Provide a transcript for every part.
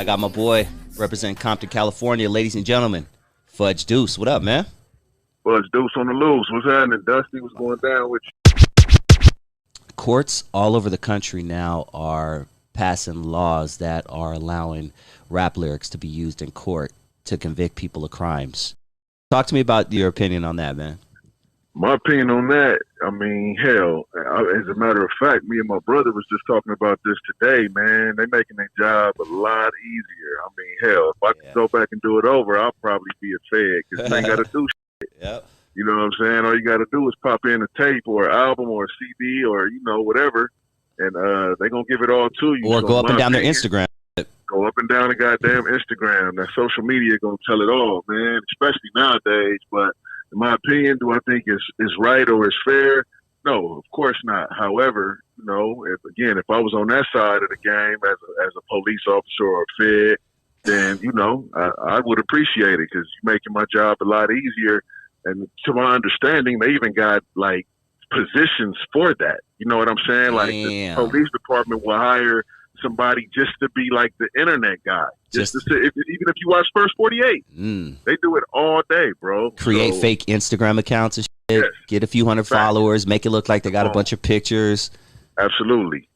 I got my boy representing Compton, California, ladies and gentlemen, Phuj Doose. What up, man? Phuj Doose on the loose. What's happening, Dusty? What's going down with you? Courts all over the country now are passing laws that are allowing rap lyrics to be used in court to convict people of crimes. Talk to me about your opinion on that, man. My opinion on that, I mean, hell, as a matter of fact, me and my brother was just talking about this today, man. They making their job a lot easier. I mean, hell, if I could go back and do it over, I'll probably be a fed because you ain't got to do shit. Yep. You know what I'm saying? All you got to do is pop in a tape or an album or a CD or, you know, whatever, and they're going to give it all to you. Or go up and down their Instagram. Go up and down the goddamn Instagram. That social media going to tell it all, man, especially nowadays. But in my opinion, do I think it's right or it's fair? No, of course not. However, you know, if I was on that side of the game as a police officer or a fed, then, you know, I would appreciate it because you're making my job a lot easier. And to my understanding, they even got, like, positions for that. You know what I'm saying? Like, the police department will hire somebody just to be like the internet guy. Just to say, even if you watch First 48, they do it all day, bro. Create fake Instagram accounts and shit. Yes. Get a few hundred followers. Make it look like they got a bunch of pictures. Absolutely.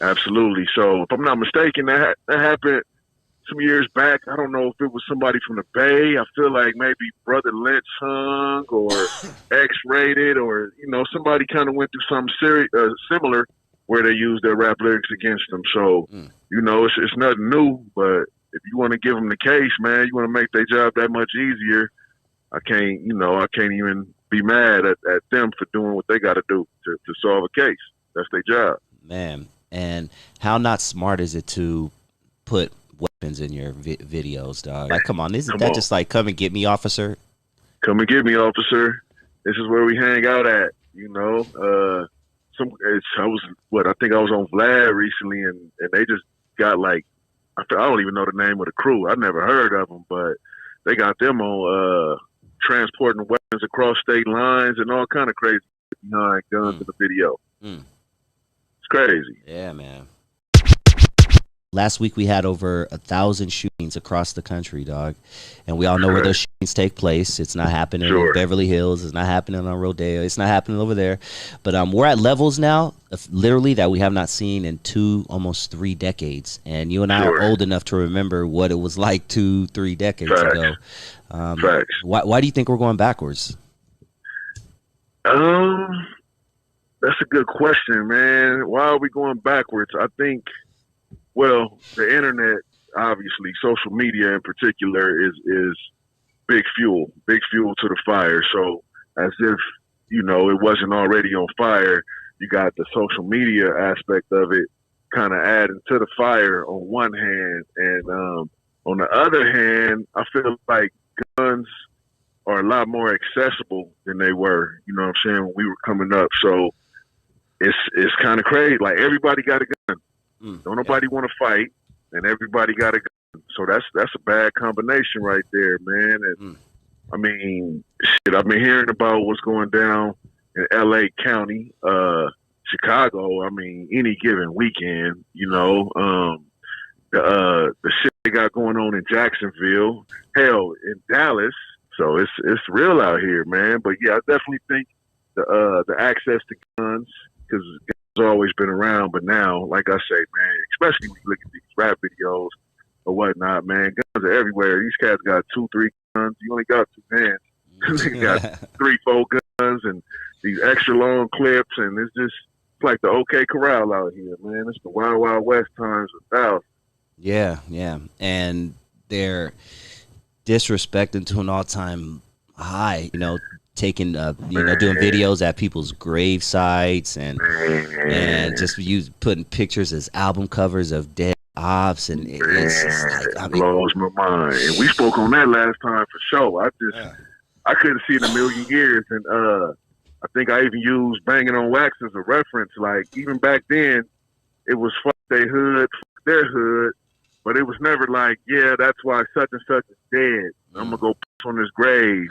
Absolutely. So, if I'm not mistaken, that happened some years back. I don't know if it was somebody from the Bay. I feel like maybe Brother Lynch hung or X-rated or, you know, somebody kind of went through something similar where they used their rap lyrics against them. So, you know, it's nothing new, but if you want to give them the case, man, you want to make their job that much easier, I can't even be mad at them for doing what they got to do to solve a case. That's their job. Man, and how not smart is it to put weapons in your videos, dog? Like, come on, isn't that just like, come and get me, officer? Come and get me, officer. This is where we hang out at, you know. I think I was on Vlad recently, and they just got, like, I don't even know the name of the crew. I never heard of them, but they got them on transporting weapons across state lines and all kind of crazy behind guns in the video. It's crazy. Yeah, man. Last week we had over 1,000 shootings across the country, dog. And we all know where those shootings take place. It's not happening in Beverly Hills. It's not happening on Rodeo. It's not happening over there. But we're at levels now, literally, that we have not seen in almost 3 decades. And you and I are old enough to remember what it was like 2-3 decades ago. Why do you think we're going backwards? That's a good question, man. Why are we going backwards? I think, well, the internet, obviously, social media in particular, is big fuel to the fire. So as if, you know, it wasn't already on fire, you got the social media aspect of it kind of adding to the fire on one hand. And on the other hand, I feel like guns are a lot more accessible than they were, you know what I'm saying, when we were coming up. So it's kind of crazy. Like, everybody got a gun. Don't nobody want to fight, and everybody got a gun. So that's a bad combination right there, man. And I mean, shit, I've been hearing about what's going down in L.A. County, Chicago. I mean, any given weekend, you know, the shit they got going on in Jacksonville, hell, in Dallas. So it's real out here, man. But yeah, I definitely think the access to guns, because always been around, but now, like I say, man, especially when you look at these rap videos or whatnot, man, guns are everywhere. These cats got 2-3 guns. You only got 2 hands. They got 3-4 guns and these extra long clips, and it's like the OK Corral out here, man. It's the Wild Wild West times 1,000. Yeah, and they're disrespecting to an all-time high, you know, taking doing videos at people's grave sites and just putting pictures as album covers of dead ops, and it's just like, I mean, blows my mind. And we spoke on that last time for sure. I couldn't see in a million years, and I think I even used Banging on Wax as a reference. Like, even back then, it was fuck their hood, fuck their hood, but it was never like, yeah, that's why such and such is dead. I'm gonna go piss on his grave.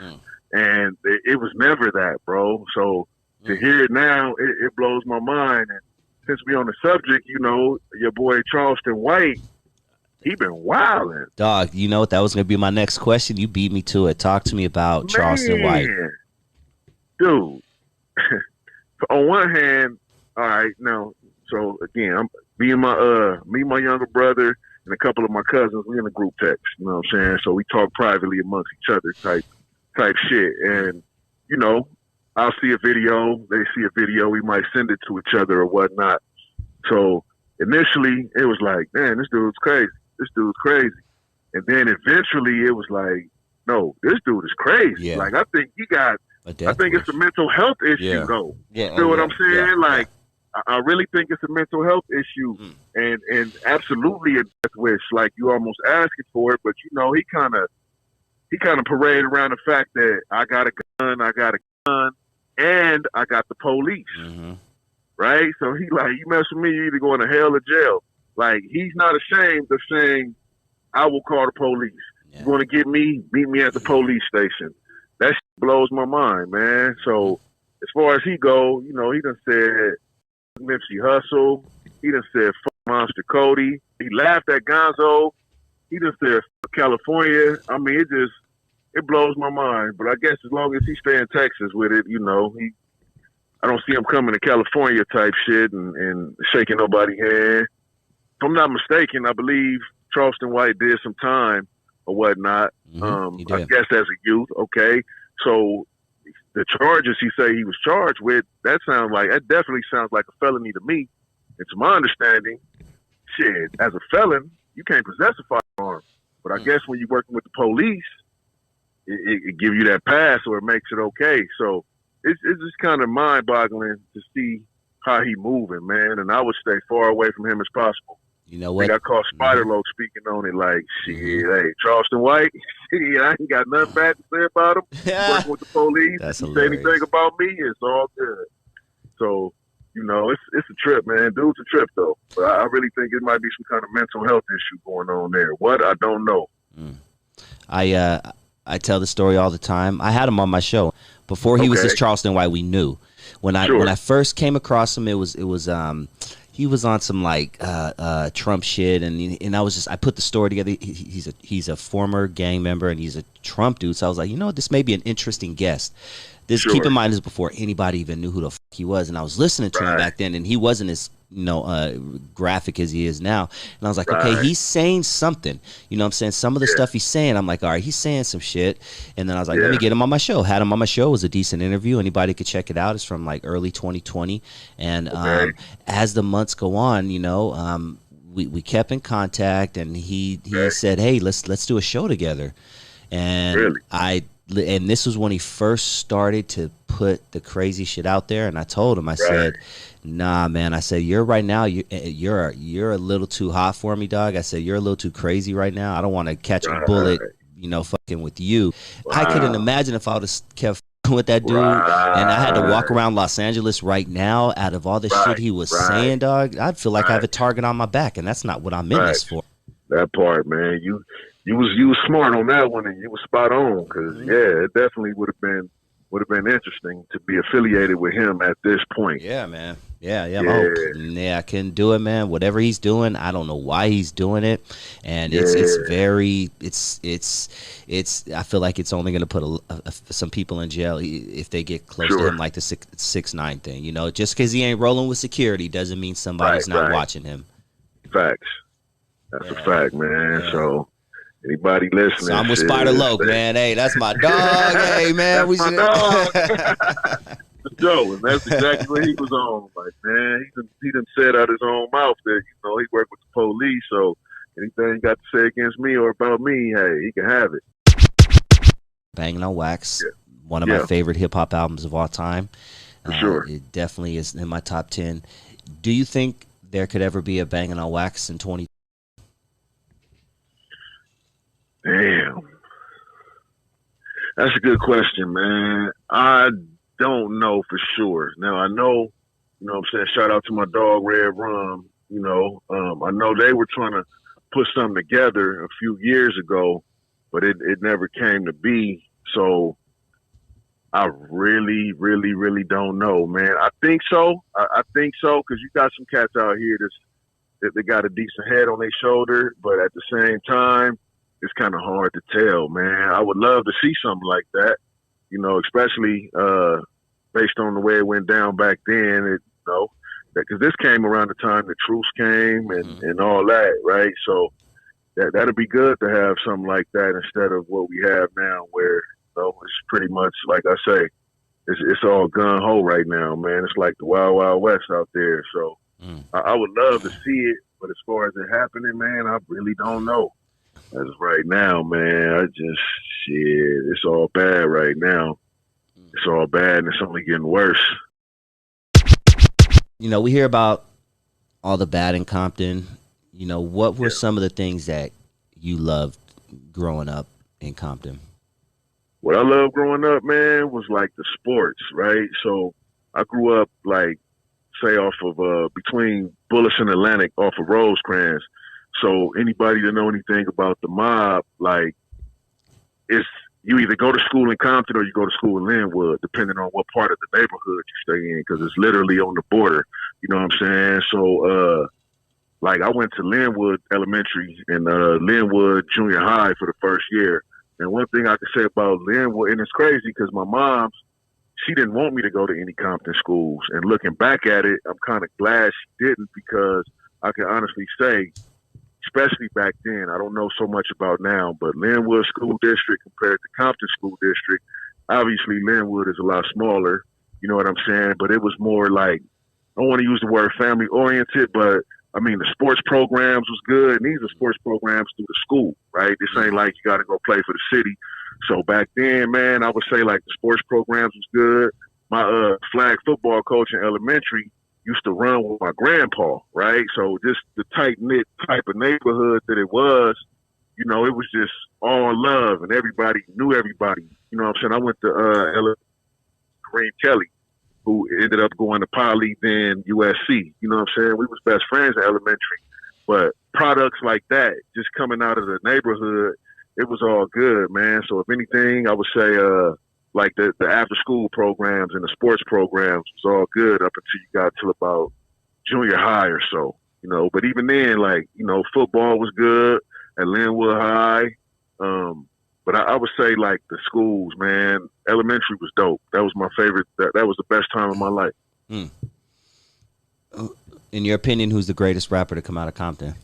And it was never that, bro. So to hear it now, it blows my mind. And since we on the subject, you know, your boy Charleston White, He been wilding. Dog, you know what? That was going to be my next question. You beat me to it. Talk to me about Charleston White. Dude. On one hand, all right, now, so again, me and my younger brother and a couple of my cousins, we in a group text, you know what I'm saying? So we talk privately amongst each other type shit. And, you know, I'll see a video, they see a video, we might send it to each other or whatnot. So initially it was like, man, this dude's crazy. And then eventually it was like, no, this dude is crazy. Yeah. Like, I think it's a mental health issue, though. Yeah. Feel what I'm saying? Like, I really think it's a mental health issue, and absolutely a death wish. Like, you almost asking for it, but you know, he kind of paraded around the fact that I got a gun, and I got the police. Right? So he like, you mess with me, you either going to hell or jail. Like, he's not ashamed of saying, I will call the police. You want to get me? Meet me at the police station. That blows my mind, man. So as far as he go, you know, he done said Nipsey Hussle. He done said fuck Monster Cody. He laughed at Gonzo. He done said fuck California. I mean, it blows my mind. But I guess as long as he stay in Texas with it, you know, I don't see him coming to California type shit and shaking nobody's hand. If I'm not mistaken, I believe Charleston White did some time or whatnot. I guess as a youth, okay. So the charges he say he was charged with, that definitely sounds like a felony to me. And to my understanding, shit, as a felon, you can't possess a firearm. But I guess when you're working with the police, it gives you that pass or it makes it okay. So it's just kind of mind-boggling to see how he moving, man. And I would stay far away from him as possible. You know what? I caught Spider-Loc speaking on it like, shit, hey, Charleston White, shit, I ain't got nothing bad to say about him. Working with the police. If you say anything about me, it's all good. So, you know, it's a trip, man. Dude's a trip, though. But I really think it might be some kind of mental health issue going on there. What? I don't know. I tell the story all the time. I had him on my show. Before he was this Charleston White, we knew. When I first came across him, it was he was on some like Trump shit, and I put the story together. He's a former gang member and he's a Trump dude. So I was like, you know what, this may be an interesting guest. Keep in mind, this is before anybody even knew who the fuck he was, and I was listening to him back then, and he wasn't as graphic as he is now. And I was like, okay, he's saying something. You know what I'm saying? Some of the stuff he's saying, I'm like, all right, he's saying some shit. And then I was like, let me get him on my show. Had him on my show. It was a decent interview. Anybody could check it out. It's from like early 2020. And as the months go on, you know, we kept in contact, and he said, hey, let's do a show together. And and this was when he first started to put the crazy shit out there. And I told him, I said, nah, man. I said, you're a little too hot for me, dog. I said, you're a little too crazy right now. I don't want to catch a bullet, you know, fucking with you. I couldn't imagine if I would have kept with that dude, and I had to walk around Los Angeles right now out of all the shit he was saying, dog. I'd feel like I have a target on my back, and that's not what I'm in this for. That part, man. You was smart on that one, and you was spot on, because it definitely would have been interesting to be affiliated with him at this point. Yeah, man. Yeah. I couldn't do it, man. Whatever he's doing, I don't know why he's doing it, and it's I feel like it's only going to put some people in jail if they get close to him, like the 6ix9ine thing. You know, just because he ain't rolling with security doesn't mean somebody's not watching him. Facts. That's a fact, man. So anybody listening, so I'm with Spider-Loc, man. Hey, that's my dog. Hey, man, that's my dog. Joe, and that's exactly what he was on. Like, man, he done said out his own mouth that, you know, he worked with the police, so anything he got to say against me or about me, hey, he can have it. Banging on Wax, one of my favorite hip-hop albums of all time. For sure. It definitely is in my top 10. Do you think there could ever be a Banging on Wax in 2020? Damn. That's a good question, man. I don't know for sure. Now, I know, you know what I'm saying, shout out to my dog, Red Rum, you know. I know they were trying to put something together a few years ago, but it never came to be. So I really, really, really don't know, man. I think so. I think so, because you got some cats out here they got a decent head on their shoulder, but at the same time, it's kind of hard to tell, man. I would love to see something like that, especially based on the way it went down back then. Because this came around the time the truce came and all that, right? So that'd be good to have something like that instead of what we have now, where it's pretty much like I say, it's all gun ho right now, man. It's like the Wild Wild West out there. So I would love to see it, but as far as it happening, man, I really don't know. As of right now, man, it's all bad right now. It's all bad, and it's only getting worse. We hear about all the bad in Compton. What were some of the things that you loved growing up in Compton? What I loved growing up, man, was like the sports, right? So I grew up say off of between Bullis and Atlantic, off of Rosecrans. So anybody that know anything about the mob, it's you either go to school in Compton or you go to school in Linwood, depending on what part of the neighborhood you stay in, because it's literally on the border. You know what I'm saying? So, I went to Linwood Elementary and Linwood Junior High for the first year. And one thing I can say about Linwood, and it's crazy because my mom, she didn't want me to go to any Compton schools. And looking back at it, I'm kind of glad she didn't, because I can honestly say, especially back then, I don't know so much about now, but Linwood School District compared to Compton School District, obviously Linwood is a lot smaller, you know what I'm saying? But it was more I don't want to use the word family oriented, but I mean, the sports programs was good, and these are sports programs through the school, right? This ain't like you got to go play for the city. So back then, man, I would say the sports programs was good. My flag football coach in elementary used to run with my grandpa, right? So just the tight-knit type of neighborhood that it was, it was just all love, and everybody knew everybody. You know what I'm saying? I went to Green Kelly, who ended up going to Poly, then USC. You know what I'm saying? We was best friends in elementary. But products like that, just coming out of the neighborhood, it was all good, man. So if anything, I would say the after-school programs and the sports programs was all good up until you got to about junior high or so. But even then, football was good at Linwood High. But I would say the schools, man, elementary was dope. That was my favorite. That was the best time of my life. In your opinion, who's the greatest rapper to come out of Compton?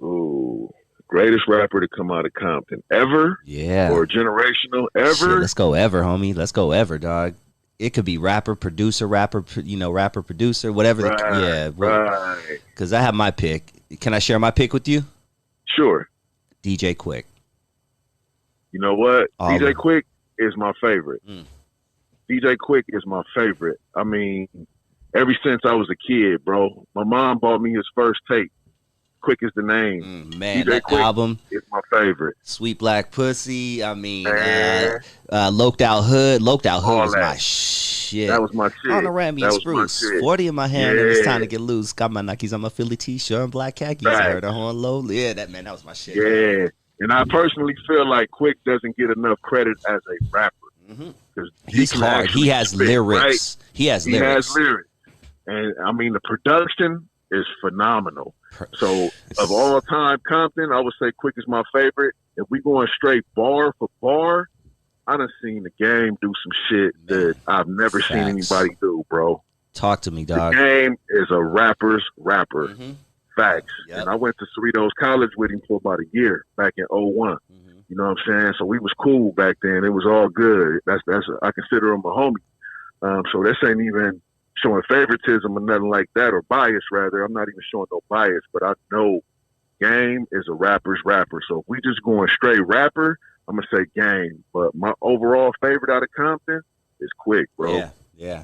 Ooh, greatest rapper to come out of Compton ever? Yeah. Or generational ever? Shit, let's go ever, homie. Let's go ever, dog. It could be rapper, producer, rapper, producer, whatever. Right. Because I have my pick. Can I share my pick with you? Sure. DJ Quick. You know what? DJ Quick is my favorite. DJ Quick is my favorite. I mean, ever since I was a kid, bro. My mom bought me his first tape. Quick is the name. Man, DJ that Quick album is my favorite. Sweet Black Pussy. I mean, Loped Out Hood. Loped Out Hood was my shit. That was my shit. On the Rammy and Spruce. 40 in my hand and it's time to get loose. Got my Nikes on my Philly t-shirt and black khakis. I heard a horn low. Yeah, that was my shit. Yeah. And I personally feel like Quick doesn't get enough credit as a rapper. He's hard. He has lyrics. Right? He has lyrics. And I mean, the production is phenomenal. So of all time Compton, I would say Quick is my favorite. If we going straight bar for bar, I done seen the Game do some shit that I've never seen anybody do, bro. Talk to me, dog. The Game is a rapper's rapper. Facts. Yep. And I went to Cerritos College with him for about a year back in 01. You know what I'm saying? So we was cool back then. It was all good. I consider him a homie. So this ain't even showing favoritism or nothing like that, or bias rather. I'm not even showing no bias, but I know Game is a rapper's rapper. So if we just going straight rapper, I'm gonna say Game. But my overall favorite out of Compton is Quick, bro. Yeah.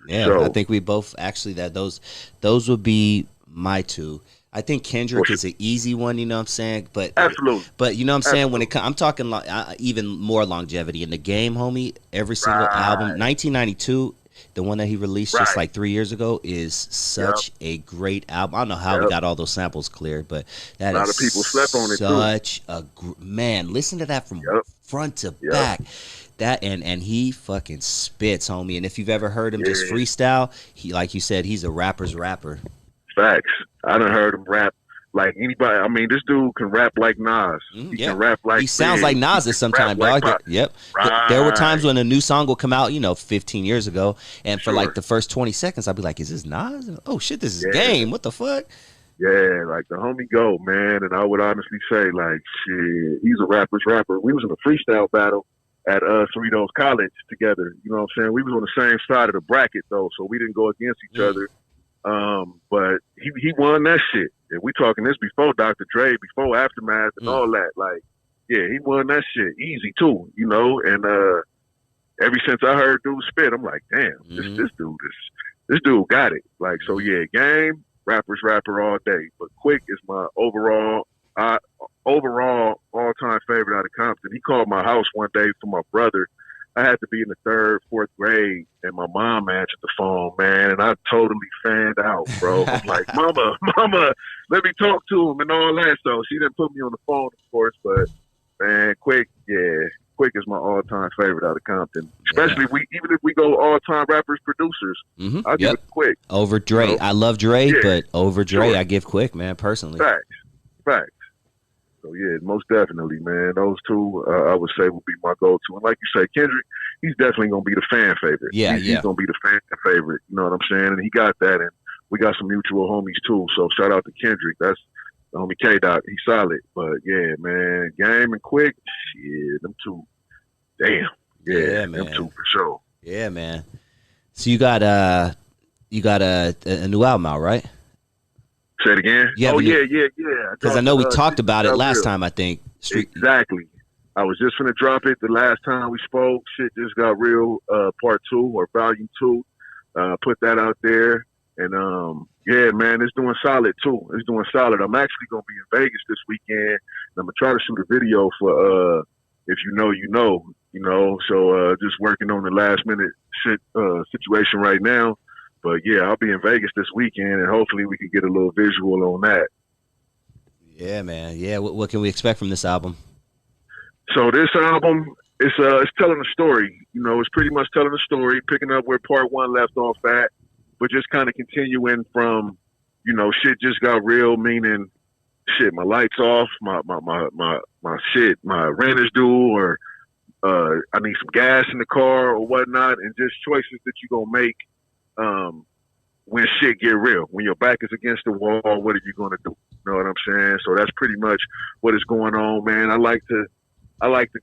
So, I think we both actually those would be my two. I think Kendrick is an easy one, you know what I'm saying? But absolutely. But you know what I'm saying? When I'm talking even more longevity in the Game, homie. Every single album, 1992. The one that he released just like 3 years ago is such a great album. I don't know how we got all those samples cleared, but that a lot of people slept on it too. Such a man. Listen to that from front to back. That and he fucking spits, homie. And if you've ever heard him just freestyle, he, like you said, he's a rapper's rapper. Facts. I done heard him rap like anybody. I mean, this dude can rap like Nas. He can rap like he sounds like Nas sometimes, dog. Like Yep. right. There were times when a new song will come out, 15 years ago, and for like the first 20 seconds, I'll be like, "Is this Nas? Oh shit, this is Game. What the fuck?" Yeah, like the homie Go, man. And I would honestly say, like, shit, he's a rapper's rapper. We was in a freestyle battle at Cerritos College together. You know what I'm saying? We was on the same side of the bracket though, so we didn't go against each other. But he won that shit. And we talking this before Dr. Dre, before Aftermath and all that. Like, yeah, he won that shit easy too, And ever since I heard dude spit, I'm like, damn, this dude got it. Like, so yeah, Game, rapper's rapper all day. But Quick is my overall all-time favorite out of Compton. He called my house one day for my brother. I had to be in the 3rd, 4th grade, and my mom answered the phone, man, and I totally fanned out, bro. I'm like, mama, let me talk to him and all that. So she didn't put me on the phone, of course, but, man, Quick is my all-time favorite out of Compton. Especially even if we go all-time rappers, producers, I'll give it Quick. Over Dre. I love Dre, but over Dre, I give Quick, man, personally. Facts. So, yeah, most definitely, man. Those two, I would say, would be my go-to. And like you say, Kendrick, he's definitely going to be the fan favorite. He's going to be the fan favorite. You know what I'm saying? And he got that. And we got some mutual homies, too. So, shout out to Kendrick. That's the homie K-Dot. He's solid. But, yeah, man, Game and Quick, shit, them two. Damn. Yeah, man. Them two for sure. Yeah, man. So, you got a new album out, right? Say it again? Yeah. Because I know we talked about it last time, I think. Exactly. I was just going to drop it the last time we spoke. Shit Just Got Real, part 2 or volume 2. Put that out there. And, yeah, man, it's doing solid, too. It's doing solid. I'm actually going to be in Vegas this weekend. And I'm going to try to shoot a video for If You Know, You Know. So just working on the last minute situation right now. But, yeah, I'll be in Vegas this weekend, and hopefully we can get a little visual on that. Yeah, man. Yeah, what can we expect from this album? So this album, it's telling a story. It's pretty much telling a story, picking up where part 1 left off at, but just kind of continuing from, shit just got real, meaning, shit, my lights off, my shit, my rent is due, or I need some gas in the car or whatnot, and just choices that you're going to make when shit get real. When your back is against the wall, what are you going to do? You know what I'm saying? So that's pretty much what is going on, man. I like to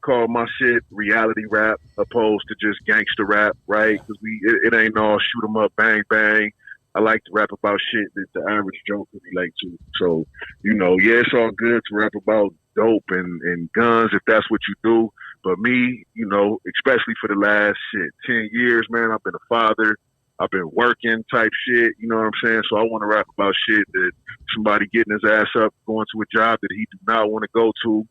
call my shit reality rap opposed to just gangster rap, right? Because it ain't all shoot 'em up, bang, bang. I like to rap about shit that the average Joe can relate to. So, yeah, it's all good to rap about dope and guns if that's what you do. But me, especially for the last 10 years, man, I've been a father. I've been working type shit, you know what I'm saying? So I want to rap about shit that somebody getting his ass up, going to a job that he do not want to go to,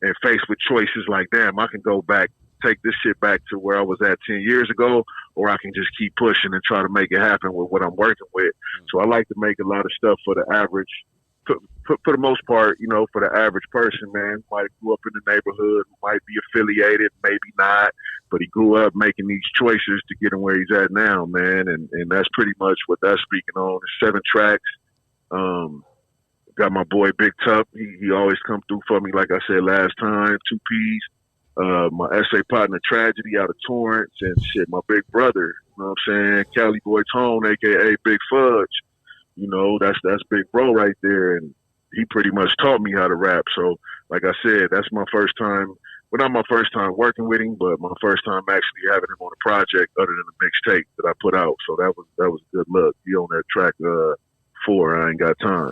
and faced with choices like, damn, I can go back, take this shit back to where I was at 10 years ago, or I can just keep pushing and try to make it happen with what I'm working with. So I like to make a lot of stuff for the average, for the most part, for the average person, man, who might have grew up in the neighborhood, who might be affiliated, maybe not, but he grew up making these choices to get him where he's at now, man. And that's pretty much what that's speaking on. It's 7 tracks. Got my boy Big Tup. He always come through for me, like I said last time, 2 Ps. My essay partner Tragedy out of Torrance, and shit, my big brother, you know what I'm saying? Cali Boy Tone, aka Big Fudge. That's Big Bro right there, and he pretty much taught me how to rap. So, like I said, that's my first time. Well, not my first time working with him, but my first time actually having him on a project other than the mixtape that I put out. So that was good luck. He on that track 4. I Ain't Got Time.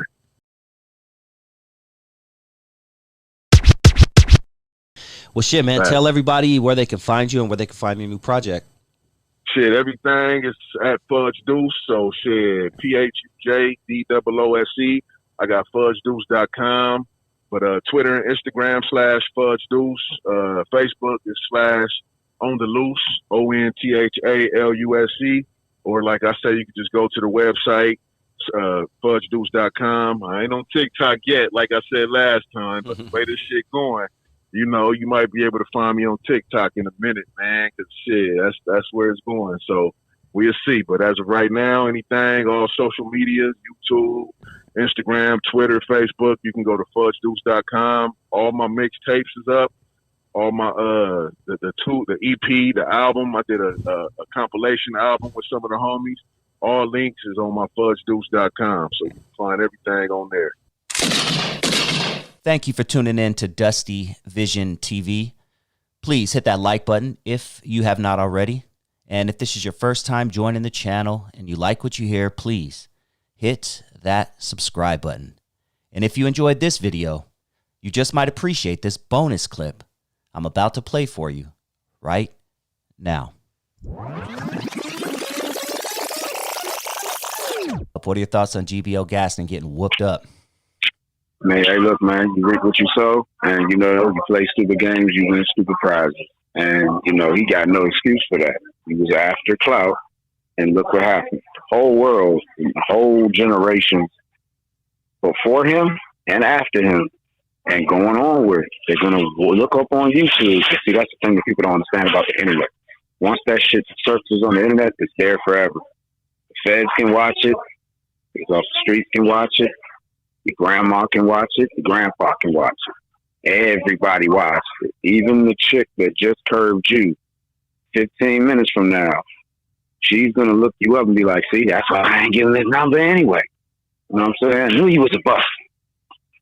Well, shit, man. Right. Tell everybody where they can find you and where they can find your new project. Shit, everything is at Phuj Doose. So, shit, PHUJDOOSE. I got FudgeDoose.com. But Twitter and Instagram /Phuj Doose. Facebook is /On the Loose, ONTHALUSE. Or, like I say, you can just go to the website, FudgeDoose.com. I ain't on TikTok yet, like I said last time, but the way this shit going, you might be able to find me on TikTok in a minute, man, because shit, that's where it's going. So we'll see. But as of right now, anything, all social media, YouTube, Instagram, Twitter, Facebook, you can go to FhujDoose.com. All my mixtapes is up. All my the EP, the album. I did a compilation album with some of the homies. All links is on my FhujDoose.com, so you can find everything on there. Thank you for tuning in to Dusty Vision TV. Please hit that like button if you have not already. And if this is your first time joining the channel and you like what you hear, please hit that subscribe button. And if you enjoyed this video, you just might appreciate this bonus clip I'm about to play for you right now. What are your thoughts on GBO Gaston getting whooped up? Man, hey, look, man, you reap what you sow, and, you know, you play stupid games, you win stupid prizes. And, you know, he got no excuse for that. He was after clout, and look what happened. The whole world, the whole generation before him and after him, and going onward, they're going to look up on YouTube. See, that's the thing that people don't understand about the internet. Once that shit surfaces on the internet, it's there forever. The feds can watch it. People off the streets can watch it. Your grandma can watch it. Your grandpa can watch it. Everybody watches it. Even the chick that just curved you 15 minutes from now, she's going to look you up and be like, see, that's why I ain't giving his number anyway. You know what I'm saying? I knew he was a bust.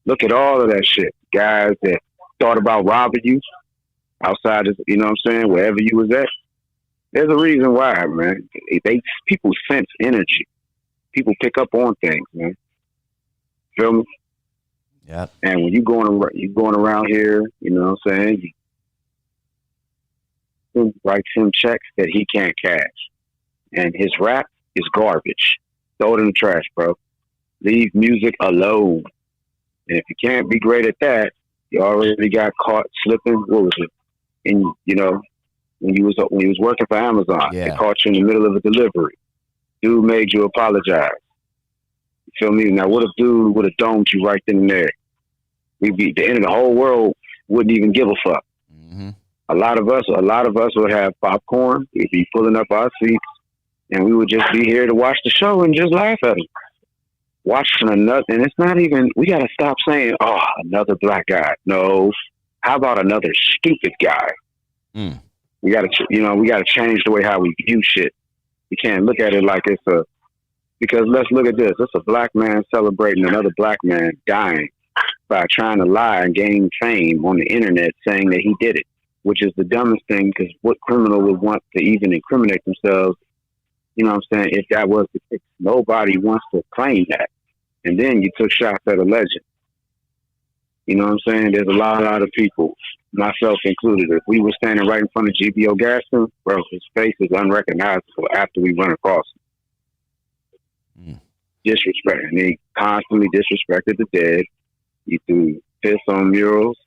Look at all of that shit. Guys that thought about robbing you outside, you know what I'm saying, wherever you was at. There's a reason why, man. People sense energy. People pick up on things, man. Feel me? Yeah. And when you're going around here, you know what I'm saying, he writes him checks that he can't cash. And his rap is garbage. Throw it in the trash, bro. Leave music alone. And if you can't be great at that, you already got caught slipping. What was it? And you know, when you was working for Amazon, they caught you in the middle of a delivery. Dude made you apologize. You feel me? Now, what if dude would have domed you right then and there? We'd be the end of the whole world. Wouldn't even give a fuck. Mm-hmm. A lot of us would have popcorn. We'd be pulling up our seats, and we would just be here to watch the show and just laugh at him. Watching another, and it's not even. We gotta stop saying, "Oh, another black guy." No, how about another stupid guy? Mm. We gotta change the way how we view shit. You can't look at it like it's a. Because let's look at this. It's a black man celebrating another black man dying by trying to lie and gain fame on the internet, saying that he did it, which is the dumbest thing. Because what criminal would want to even incriminate themselves? You know what I'm saying? If that was the case, nobody wants to claim that. And then you took shots at a legend. You know what I'm saying? There's a lot of people, myself included. If we were standing right in front of GBO Gaston, bro, his face is unrecognizable after we run across him. Disrespect. And he constantly disrespected the dead. He threw piss on murals.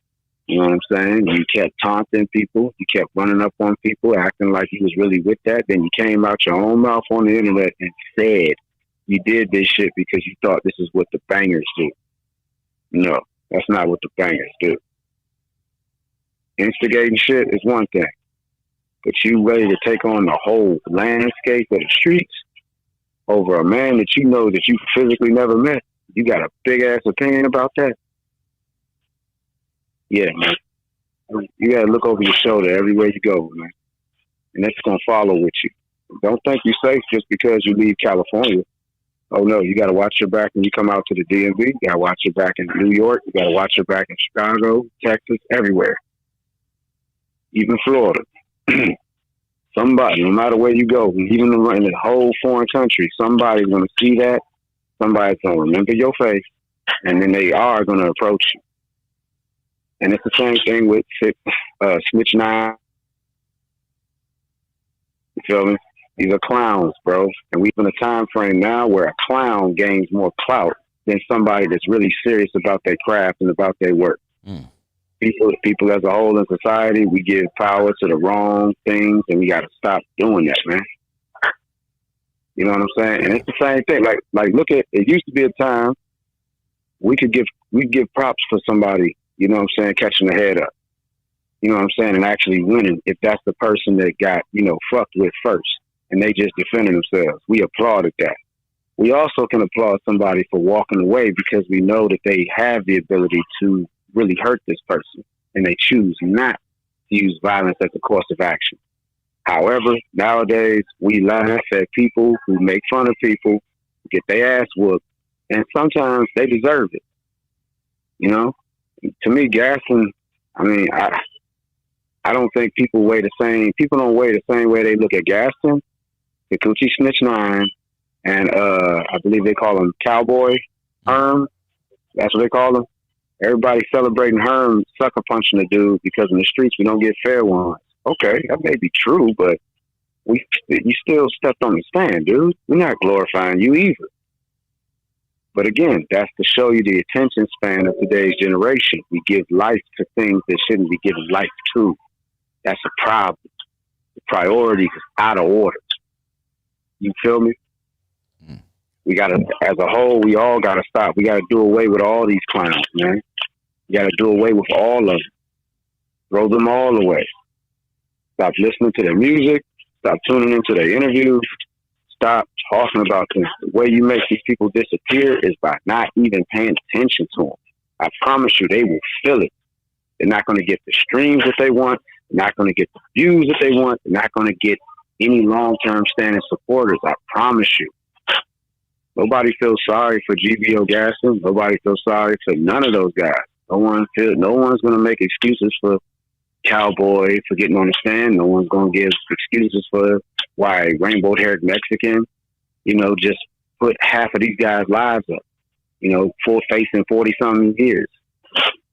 You know what I'm saying? You kept taunting people. You kept running up on people, acting like you was really with that. Then you came out your own mouth on the internet and said you did this shit because you thought this is what the bangers do. No, that's not what the bangers do. Instigating shit is one thing. But you ready to take on the whole landscape of the streets over a man that you know that you physically never met? You got a big-ass opinion about that? Yeah, man. You got to look over your shoulder everywhere you go, man. And that's going to follow with you. Don't think you're safe just because you leave California. Oh, no, you got to watch your back when you come out to the DMV. You got to watch your back in New York. You got to watch your back in Chicago, Texas, everywhere. Even Florida. Somebody, no matter where you go, even in the whole foreign country, somebody's going to see that. Somebody's going to remember your face. And then they are going to approach you. And it's the same thing with Snitch 9. You feel me? These are clowns, bro. And we're in a time frame now where a clown gains more clout than somebody that's really serious about their craft and about their work. Mm. People as a whole in society, we give power to the wrong things, and we got to stop doing that, man. You know what I'm saying? And it's the same thing. Like, look at it. Used to be a time we could give props for somebody. You know what I'm saying? Catching the head up. You know what I'm saying? And actually winning if that's the person that got, fucked with first. and they just defended themselves. We applauded that. We also can applaud somebody for walking away because we know that they have the ability to really hurt this person, and they choose not to use violence as a course of action. However, nowadays, we laugh at people who make fun of people, get their ass whooped, and sometimes they deserve it. You know? To me, Gaston, I mean, I don't think people don't weigh the same way they look at Gaston, the Coochie Snitch 9, and I believe they call him Cowboy Herm. That's what they call him. Everybody celebrating Herm sucker punching the dude because in the streets we don't get fair ones. Okay, that may be true, but you still stepped on the stand, dude. We're not glorifying you either. But again, that's to show you the attention span of today's generation. We give life to things that shouldn't be given life to. That's a problem. The priorities is out of order. You feel me? We gotta, as a whole, we all gotta stop. We gotta do away with all these clowns, man. You gotta do away with all of them. Throw them all away. Stop listening to their music. Stop tuning into their interviews. Stop talking about them. The way you make these people disappear is by not even paying attention to them. I promise you, they will feel it. They're not going to get the streams that they want. They're not going to get the views that they want. They're not going to get any long-term standing supporters. I promise you. Nobody feels sorry for GBO Gaston. Nobody feels sorry for none of those guys. No one's going to make excuses for Cowboy for getting on the stand. No one's going to give excuses for why rainbow-haired Mexican, just put half of these guys' lives up, full facing 40-something years.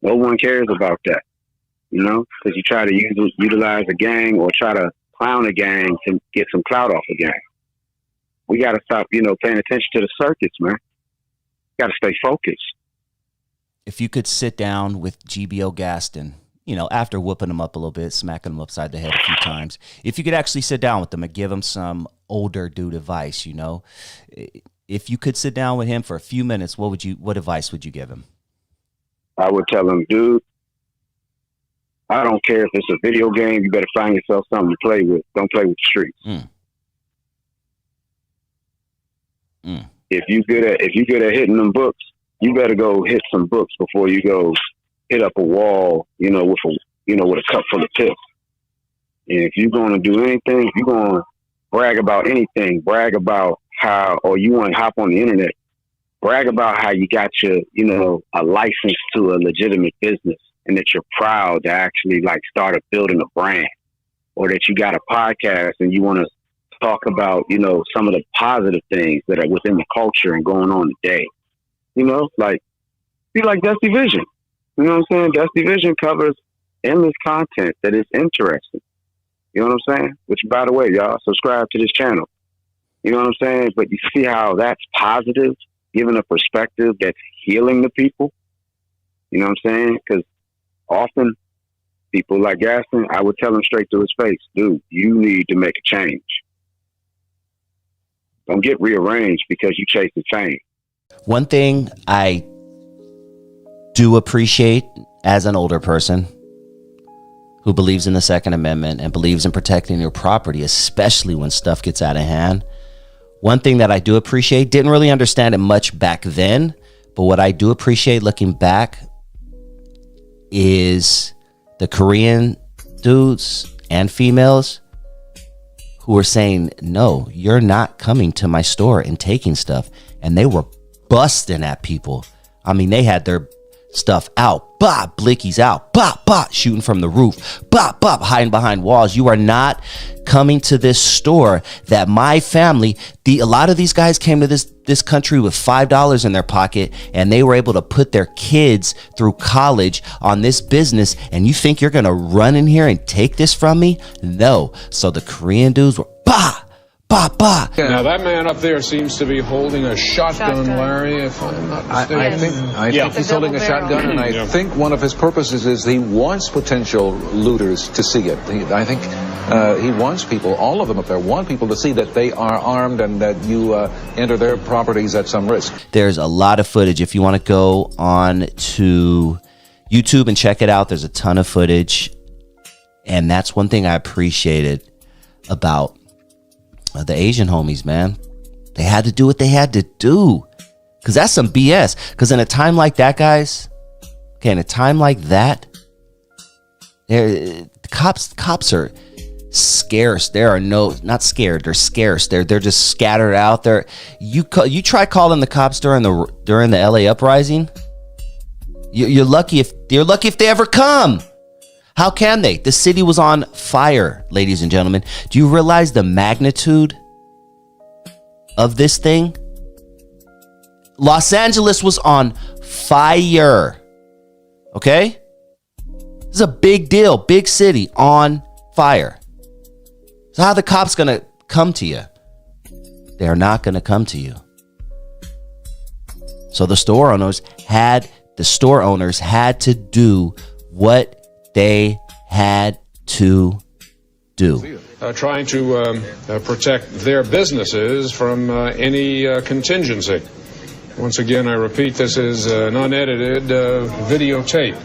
No one cares about that, because you try to utilize a gang or try to clown a gang to get some clout off a gang. We got to stop, paying attention to the circuits, man. Got to stay focused. If you could sit down with GBO Gaston, after whooping him up a little bit, smacking him upside the head a few times, if you could actually sit down with him and give him some older dude advice, if you could sit down with him for a few minutes, what advice would you give him? I would tell him, dude, I don't care if it's a video game, you better find yourself something to play with. Don't play with the streets. If you good at hitting them books, you better go hit some books before you go hit up a wall, with a cup full of tips. And if you're going to do anything, if you're going to brag about anything, brag about how, or you want to hop on the internet, brag about how you got your, a license to a legitimate business and that you're proud to actually start building a brand, or that you got a podcast and you want to talk about, some of the positive things that are within the culture and going on today. Be like Dusty Vision. You know what I'm saying? Dusty Vision covers endless content that is interesting. You know what I'm saying? Which, by the way, y'all, subscribe to this channel. You know what I'm saying? But you see how that's positive, giving a perspective that's healing the people. You know what I'm saying? Because often people like Gaston, I would tell him straight to his face, dude, you need to make a change. Don't get rearranged because you chasing fame. One thing I do appreciate as an older person who believes in the Second Amendment and believes in protecting your property, especially when stuff gets out of hand. One thing that I do appreciate, didn't really understand it much back then, but what I do appreciate looking back is the Korean dudes and females who were saying, no, you're not coming to my store and taking stuff. And they were busting at people. I mean, they had their stuff out, bop, blickies out, bop, bop, shooting from the roof, bop, bop, hiding behind walls. You are not coming to this store that my family, a lot of these guys came to this country with $5 in their pocket, and they were able to put their kids through college on this business, and you think you're gonna run in here and take this from me? No. So the Korean dudes were bah, bah, bah. Now that man up there seems to be holding a shotgun, Larry, if I'm not mistaken. I think he's holding a shotgun, and I think one of his purposes is he wants potential looters to see it. I think he wants people, all of them up there, want people to see that they are armed and that you enter their properties at some risk. There's a lot of footage. If you want to go on to YouTube and check it out, there's a ton of footage. And that's one thing I appreciated about The Asian homies, man. They had to do what they had to do. Because that's some BS. Because in a time like that, guys, okay, in a time like that, cops are scarce. There are not scared. They're scarce. They're just scattered out there. You try calling the cops during the LA uprising. You're lucky if they ever come. How can they? The city was on fire, ladies and gentlemen. Do you realize the magnitude of this thing? Los Angeles was on fire. Okay? This is a big deal. Big city on fire. So how are the cops going to come to you? They're not going to come to you. So the store owners had to do what they had to do. Trying to protect their businesses from any contingency. Once again, I repeat, this is an unedited videotape,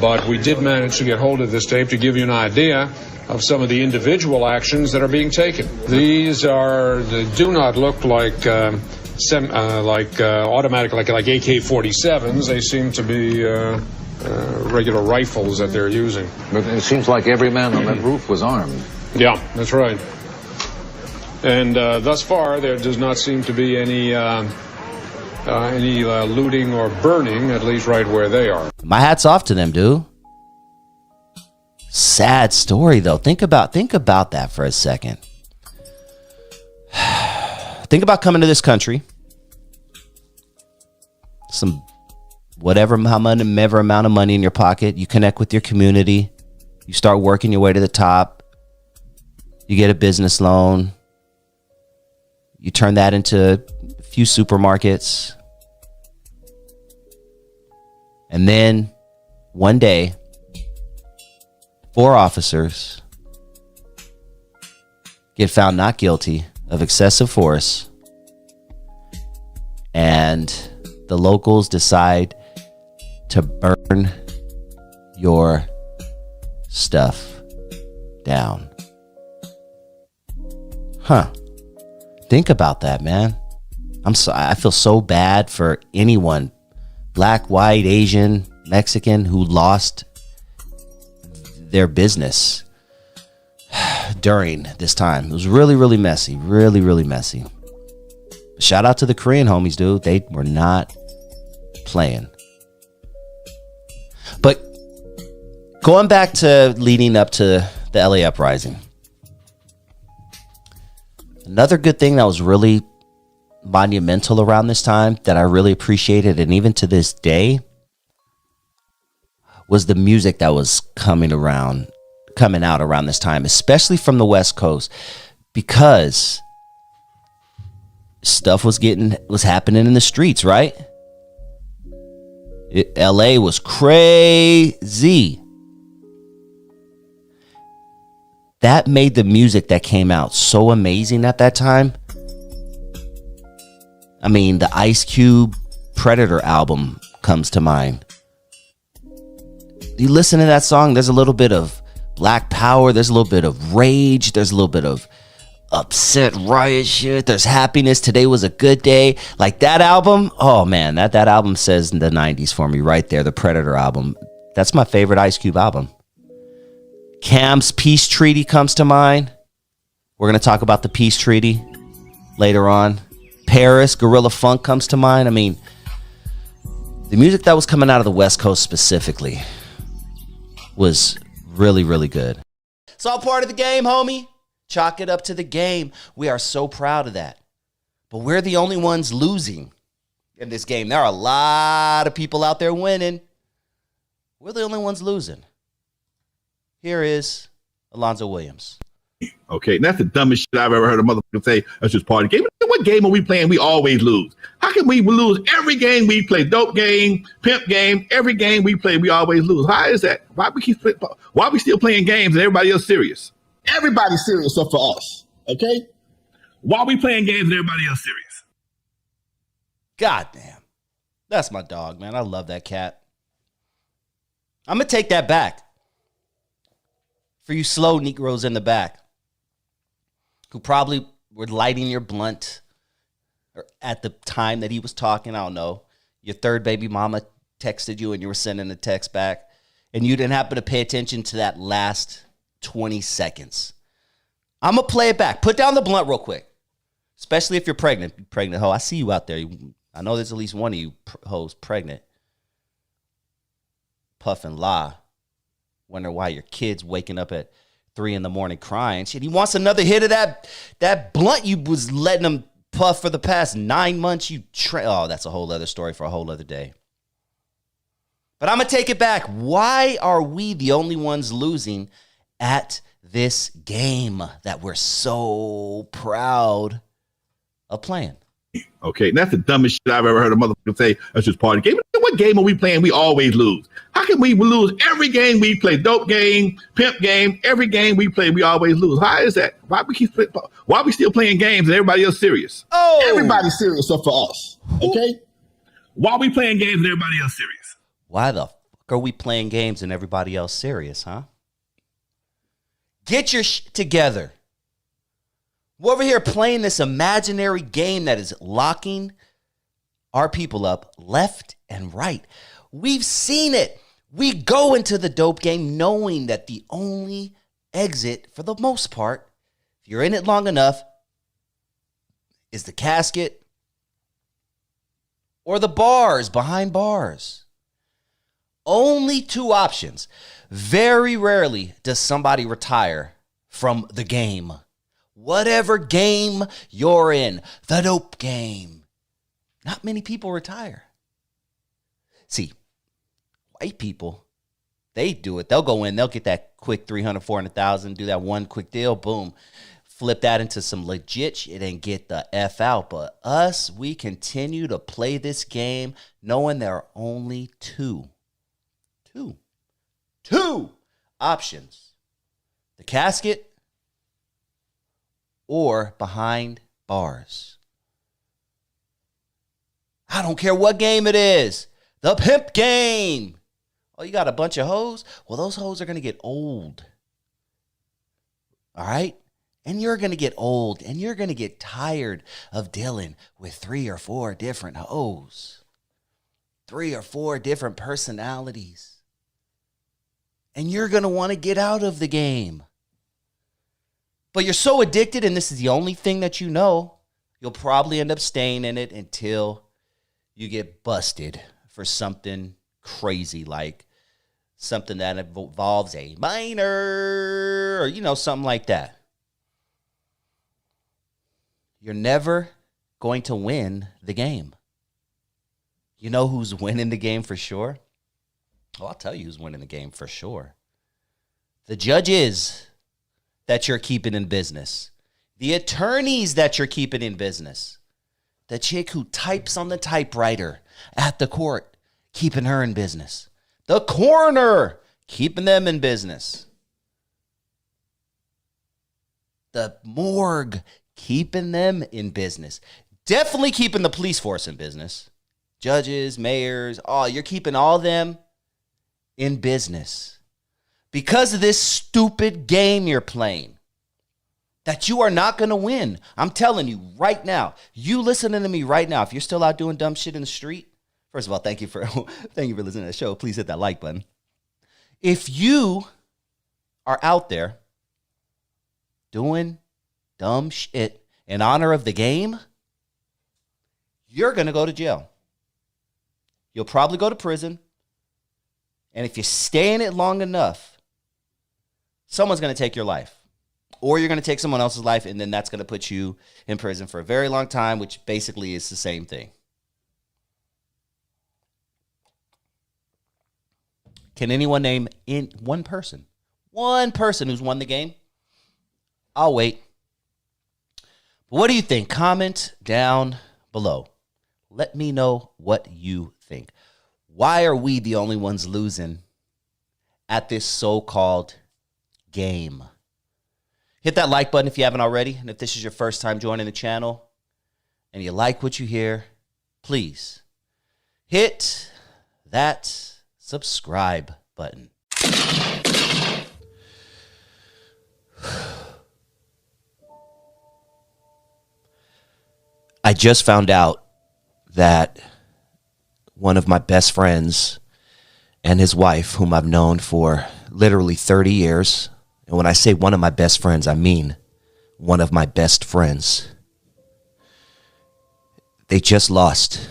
but we did manage to get hold of this tape to give you an idea of some of the individual actions that are being taken. They do not look like automatic, like AK-47s. They seem to be regular rifles that they're using. But it seems like every man on that roof was armed. Yeah, that's right. And thus far, there does not seem to be any looting or burning, at least right where they are. My hat's off to them, dude. Sad story, though. Think about that for a second. Think about coming to this country. Some whatever amount of money in your pocket. You connect with your community. You start working your way to the top. You get a business loan. You turn that into a few supermarkets. And then one day, 4 officers get found not guilty of excessive force, and the locals decide to burn your stuff down. Think about that, man. I feel so bad for anyone, black, white, Asian, Mexican, who lost their business during this time. It was really, really messy. Really, really messy. Shout out to the Korean homies, dude. They were not playing. But going back to leading up to the LA uprising, another good thing that was really monumental around this time that I really appreciated, and even to this day, was the music that was coming out around this time, especially from the West Coast, because stuff was happening in the streets, right? LA was crazy. That made the music that came out so amazing at that time. I mean, the Ice Cube Predator album comes to mind. You listen to that song, there's a little bit of Black Power, there's a little bit of rage, there's a little bit of upset riot shit, there's happiness, today was a good day. Like that album, oh man, that album says in the 90s for me right there, the Predator album. That's my favorite Ice Cube album. Cam's Peace Treaty comes to mind. We're going to talk about the Peace Treaty later on. Paris, Gorilla Funk comes to mind. I mean, the music that was coming out of the West Coast specifically was really, really good. It's all part of the game, homie. Chalk it up to the game. We are so proud of that. But we're the only ones losing in this game. There are a lot of people out there winning. We're the only ones losing. Here is Alonzo Williams. Okay, that's the dumbest shit I've ever heard a motherfucker say. That's just part of the game. What game are we playing? We always lose. How can we lose every game we play? Dope game, pimp game, every game we play, we always lose. How is that? Why are we still playing games and everybody else serious? Everybody's serious except for us. Okay? Why are we playing games and everybody else serious? God damn. That's my dog, man. I love that cat. I'm going to take that back. For you slow Negroes in the back who probably were lighting your blunt or at the time that he was talking. I don't know. Your third baby mama texted you and you were sending a text back and you didn't happen to pay attention to that last 20 seconds. I'm going to play it back. Put down the blunt real quick, especially if you're pregnant. Pregnant hoe, I see you out there. I know there's at least one of you hoes pregnant. Puff and lie. Wonder why your kid's waking up at 3 a.m. crying. Shit, he wants another hit of that blunt you was letting him puff for the past 9 months. Oh, that's a whole other story for a whole other day. But I'm going to take it back. Why are we the only ones losing at this game that we're so proud of playing? Okay, that's the dumbest shit I've ever heard a motherfucker say. That's just part of the game. What game are we playing? We always lose. How can we lose every game we play? Dope game, pimp game, every game we play, we always lose. How is that? Why we still playing games and everybody else serious? Oh, everybody's serious except for us. Okay. Why are we playing games and everybody else serious? Why the fuck are we playing games and everybody else serious, huh? Get your shit together. We're over here playing this imaginary game that is locking our people up left and right. We've seen it. We go into the dope game knowing that the only exit, for the most part, if you're in it long enough, is the casket or the bars, behind bars. Only two options. Very rarely does somebody retire from the game. Whatever game you're in, the dope game. Not many people retire. See, white people, they do it. They'll go in, they'll get that quick 300, 400,000, do that one quick deal, boom. Flip that into some legit shit and get the F out. But us, we continue to play this game knowing there are only two options. The casket or behind bars. I don't care what game it is. The pimp game. Oh, you got a bunch of hoes? Well, those hoes are going to get old. All right? And you're going to get old and you're going to get tired of dealing with 3 or 4 different hoes. 3 or 4 different personalities. And you're going to want to get out of the game. But you're so addicted, and this is the only thing that you know, you'll probably end up staying in it until you get busted for something crazy, like something that involves a minor or, something like that. You're never going to win the game. You know who's winning the game for sure? Oh, I'll tell you who's winning the game for sure. The judges that you're keeping in business. The attorneys that you're keeping in business. The chick who types on the typewriter at the court, keeping her in business. The coroner, keeping them in business. The morgue, keeping them in business. Definitely keeping the police force in business. Judges, mayors, you're keeping all them in business. Because of this stupid game you're playing that you are not going to win. I'm telling you right now, you listening to me right now, if you're still out doing dumb shit in the street, first of all, thank you for listening to the show. Please hit that like button. If you are out there doing dumb shit in honor of the game, you're going to go to jail. You'll probably go to prison. And if you stay in it long enough, someone's going to take your life. Or you're going to take someone else's life, and then that's going to put you in prison for a very long time, which basically is the same thing. Can anyone name one person? One person who's won the game? I'll wait. But what do you think? Comment down below. Let me know what you think. Why are we the only ones losing at this so-called game? Hit that like button if you haven't already. And if this is your first time joining the channel and you like what you hear, please hit that subscribe button. I just found out that one of my best friends and his wife, whom I've known for literally 30 years, and when I say one of my best friends, I mean one of my best friends, they just lost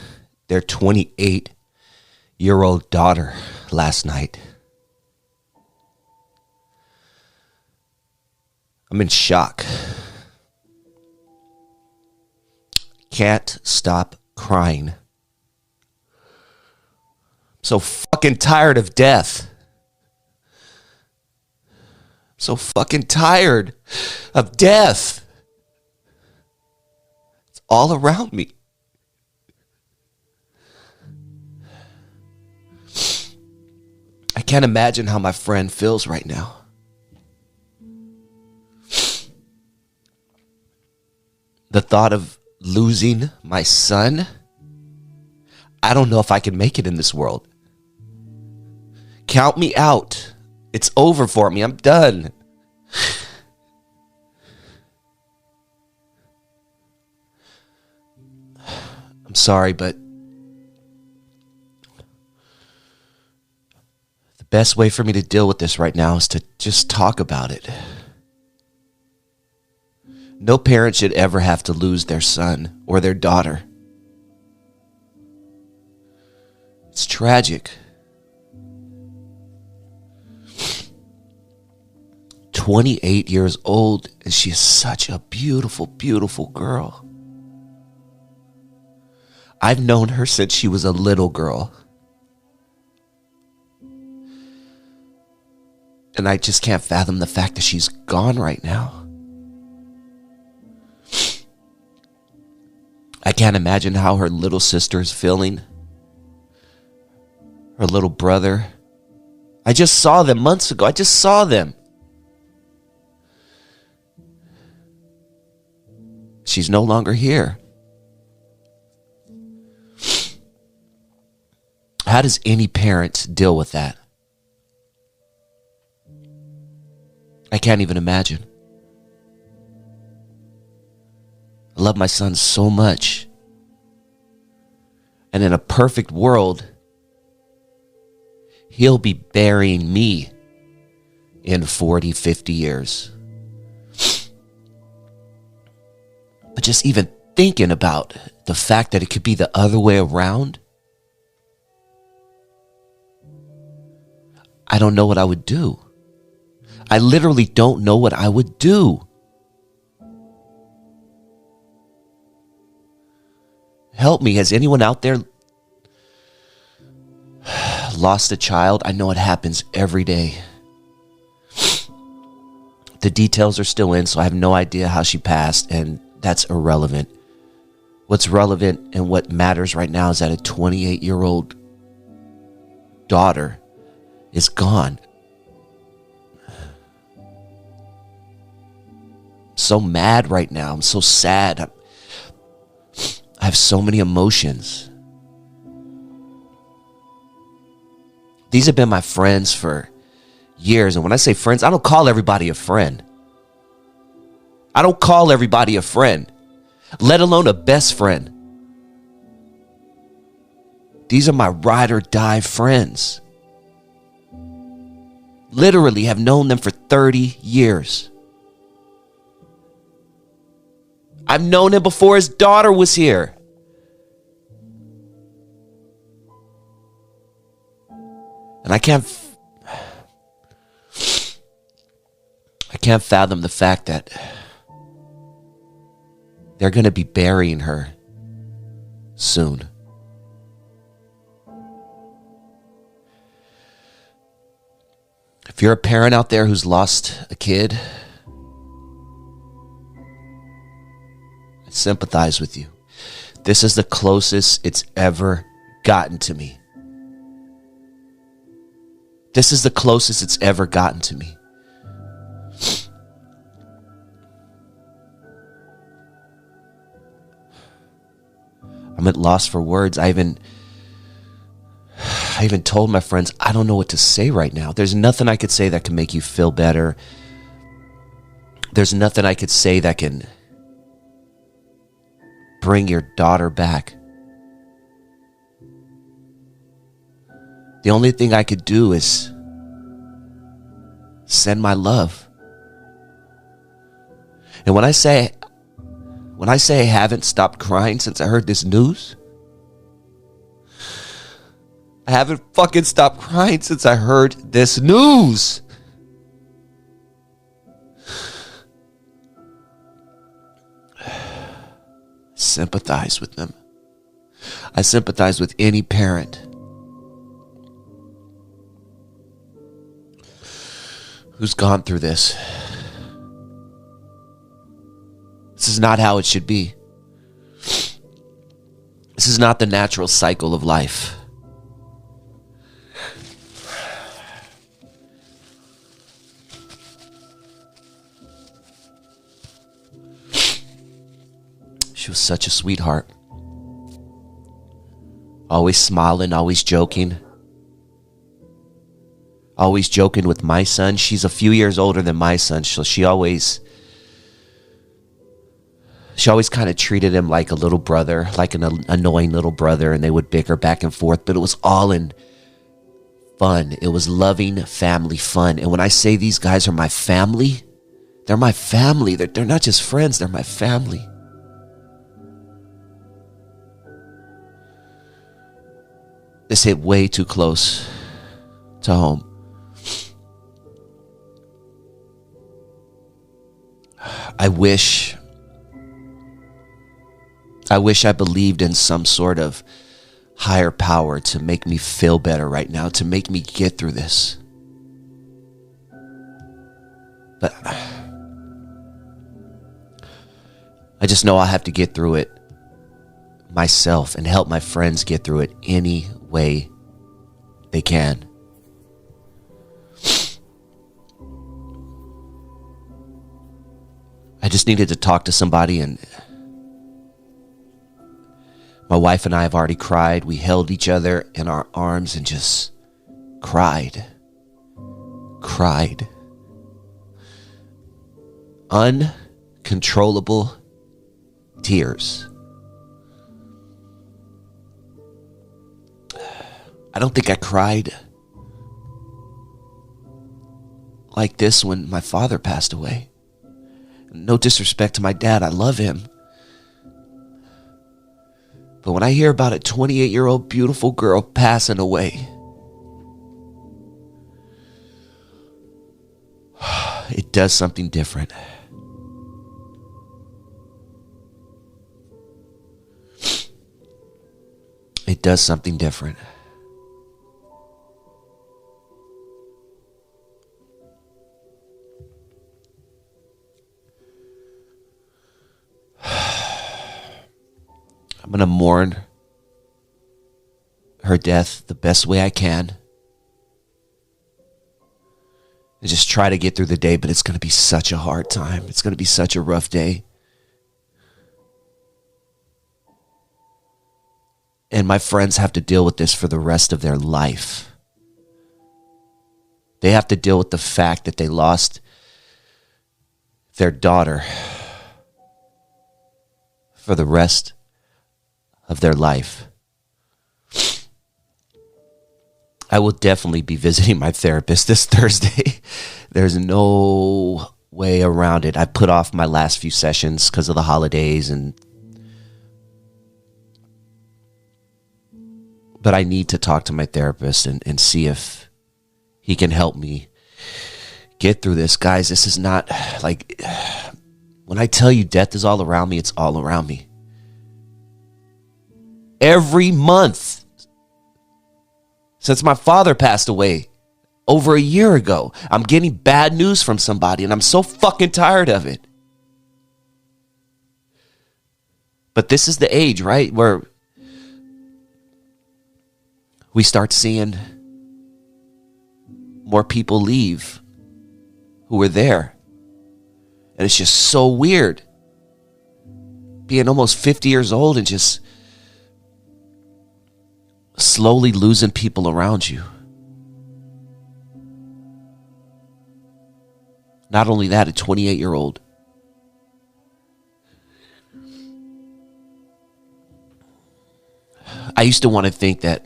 their 28-year-old daughter last night. I'm in shock. Can't stop crying. I'm so fucking tired of death. I'm so fucking tired of death. It's all around me. I can't imagine how my friend feels right now. The thought of losing my son, I don't know if I can make it in this world. Count me out. It's over for me. I'm done. I'm sorry, but the best way for me to deal with this right now is to just talk about it. No parent should ever have to lose their son or their daughter. It's tragic. 28 years old, and she is such a beautiful, beautiful girl. I've known her since she was a little girl. And I just can't fathom the fact that she's gone right now. I can't imagine how her little sister is feeling. Her little brother. I just saw them months ago. I just saw them. She's no longer here. How does any parent deal with that? I can't even imagine. I love my son so much. And in a perfect world, he'll be burying me in 40, 50 years. But just even thinking about the fact that it could be the other way around, I don't know what I would do. I literally don't know what I would do. Help me. Has anyone out there lost a child? I know it happens every day. The details are still in, so I have no idea how she passed, and that's irrelevant. What's relevant and what matters right now is that a 28-year-old daughter is gone. I'm so mad right now. I'm so sad. I have so many emotions. These have been my friends for years. And when I say friends, I don't call everybody a friend. I don't call everybody a friend, let alone a best friend. These are my ride or die friends. Literally have known them for 30 years. I've known him before his daughter was here. And I can't fathom the fact that they're going to be burying her soon. If you're a parent out there who's lost a kid, I sympathize with you. This is the closest it's ever gotten to me. This is the closest it's ever gotten to me. I'm at loss for words. I even told my friends, I don't know what to say right now. There's nothing I could say that can make you feel better. There's nothing I could say that can bring your daughter back. The only thing I could do is send my love. And when I say I haven't stopped crying since I heard this news, I haven't fucking stopped crying since I heard this news. Sympathize with them. I sympathize with any parent who's gone through this. This is not how it should be. This is not the natural cycle of life. She was such a sweetheart. Always smiling, always joking. Always joking with my son. She's a few years older than my son, so she always kind of treated him like a little brother, like an annoying little brother, and they would bicker back and forth, but it was all in fun. It was loving family fun. And when I say these guys are my family, they're my family. They're not just friends, they're my family. This hit way too close to home. I wish I believed in some sort of higher power to make me feel better right now, to make me get through this. But I just know I have to get through it myself and help my friends get through it any way they can. I just needed to talk to somebody, and my wife and I have already cried. We held each other in our arms and just cried. Uncontrollable tears. I don't think I cried like this when my father passed away. No disrespect to my dad, I love him. But when I hear about a 28-year-old beautiful girl passing away, it does something different. It does something different. I'm going to mourn her death the best way I can. And just try to get through the day, but it's going to be such a hard time. It's going to be such a rough day. And my friends have to deal with this for the rest of their life. They have to deal with the fact that they lost their daughter for the rest of their life. I will definitely be visiting my therapist this Thursday. There's no way around it. I put off my last few sessions because of the holidays, but I need to talk to my therapist and see if he can help me get through this. Guys, this is not like, when I tell you death is all around me, it's all around me. Every month since my father passed away over a year ago, I'm getting bad news from somebody, and I'm so fucking tired of it. But this is the age, right, where we start seeing more people leave who were there. And it's just so weird being almost 50 years old and just slowly losing people around you. Not only that, a 28-year-old. I used to want to think, or